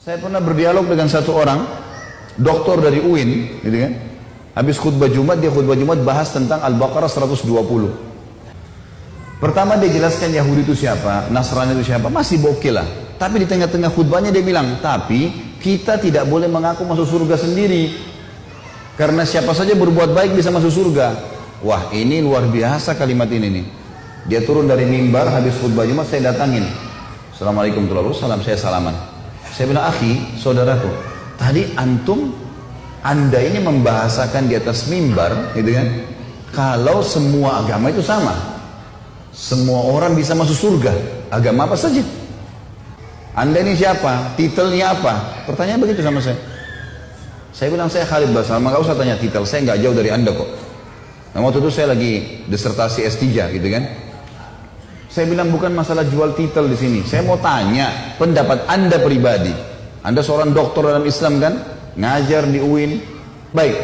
Saya pernah berdialog dengan satu orang, doktor dari UIN, gitu kan. Habis khutbah Jumat, dia khutbah Jumat bahas tentang Al-Baqarah 120. Pertama dia jelaskan Yahudi itu siapa, Nasrani itu siapa, masih oke lah. Tapi di tengah-tengah khutbahnya dia bilang, tapi kita tidak boleh mengaku masuk surga sendiri. Karena siapa saja berbuat baik bisa masuk surga. Wah, ini luar biasa kalimat ini nih. Dia turun dari mimbar, habis khutbah Jumat saya datangin. Assalamualaikum warahmatullahi wabarakatuh, saya salaman. Saya bilang, akhi, saudaraku, tadi anda ini membahasakan di atas mimbar, gitu kan? Kalau semua agama itu sama, semua orang bisa masuk surga, agama apa saja. Anda ini siapa? Titelnya apa? Pertanyaan begitu sama saya. Saya bilang, saya Khalid Basalamah, nggak usah tanya titel, saya nggak jauh dari anda kok. Nah, waktu itu saya lagi disertasi S3, gitu kan? Saya bilang bukan masalah jual titel di sini. Saya mau tanya pendapat anda pribadi. Anda seorang doktor dalam Islam kan, ngajar di UIN. Baik,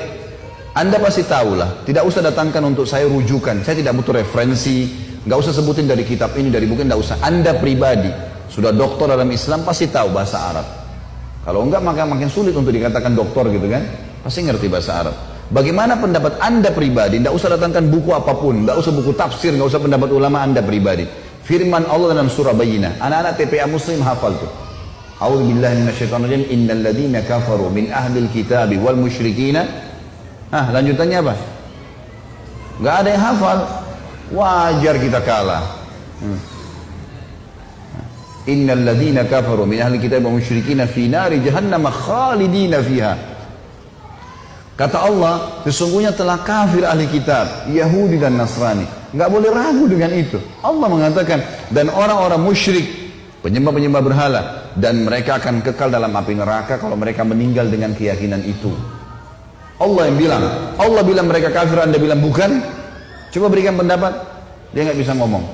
anda pasti tahulah. Tidak usah datangkan untuk saya rujukan. Saya tidak butuh referensi. Nggak usah sebutin dari kitab ini, dari buku, nggak usah. Anda pribadi sudah doktor dalam Islam pasti tahu bahasa Arab. Kalau enggak maka makin sulit untuk dikatakan doktor gitu kan. Pasti ngerti bahasa Arab. Bagaimana pendapat anda pribadi? Tidak usah datangkan buku apapun, tidak usah buku tafsir, tidak usah pendapat ulama anda pribadi. Firman Allah dalam surah Bayyinah. Anak-anak TPA Muslim hafal tuh. A'udzubillahi minasyaitonirrajim. Innal ladzina kafaru min ahlil kitabi wal musyrikina. Lanjutannya apa? Enggak ada yang hafal. Wajar kita kalah. Innal ladzina kafaru min ahlil kitabi wal musyrikina fi nari jahannam khalidina fiha. Kata Allah, sesungguhnya telah kafir ahli kitab, Yahudi dan Nasrani. Nggak boleh ragu dengan itu. Allah mengatakan, dan orang-orang musyrik, penyembah-penyembah berhala, dan mereka akan kekal dalam api neraka kalau mereka meninggal dengan keyakinan itu. Allah yang bilang, Allah bilang mereka kafir, anda bilang bukan? Coba berikan pendapat. Dia nggak bisa ngomong.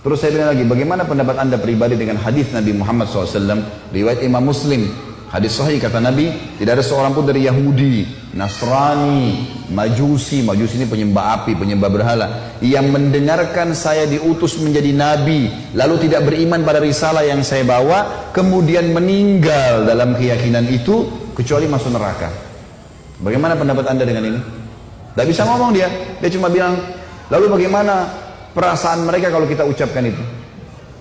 Terus saya bilang lagi, bagaimana pendapat anda pribadi dengan hadis Nabi Muhammad SAW, riwayat Imam Muslim. Hadis sahih kata Nabi, tidak ada seorang pun dari Yahudi, Nasrani, Majusi ini penyembah api, penyembah berhala, yang mendengarkan saya diutus menjadi Nabi, lalu tidak beriman pada risalah yang saya bawa, kemudian meninggal dalam keyakinan itu, kecuali masuk neraka. Bagaimana pendapat anda dengan ini? Tidak bisa ngomong dia cuma bilang, lalu bagaimana perasaan mereka kalau kita ucapkan itu?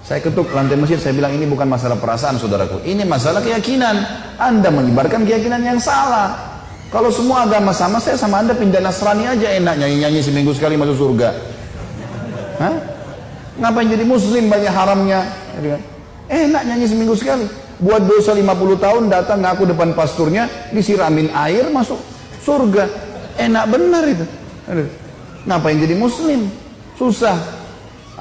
Saya ketuk lantai masjid, saya bilang ini bukan masalah perasaan saudaraku, ini masalah keyakinan. Anda menyebarkan keyakinan yang salah. Kalau semua agama sama, saya sama anda pindah Nasrani aja enak, nyanyi-nyanyi seminggu sekali masuk surga. Ngapain jadi muslim banyak haramnya? Enak nyanyi seminggu sekali. Buat dosa 50 tahun datang ngaku depan pasturnya, disiramin air masuk surga. Enak benar itu. Ngapain jadi muslim? Susah.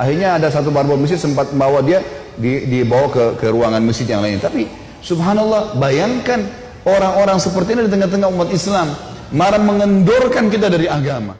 Akhirnya ada satu barbel masjid sempat membawa dia dibawa ke ruangan masjid yang lain. Tapi subhanallah, bayangkan orang-orang seperti ini di tengah-tengah umat Islam marah mengendorkan kita dari agama.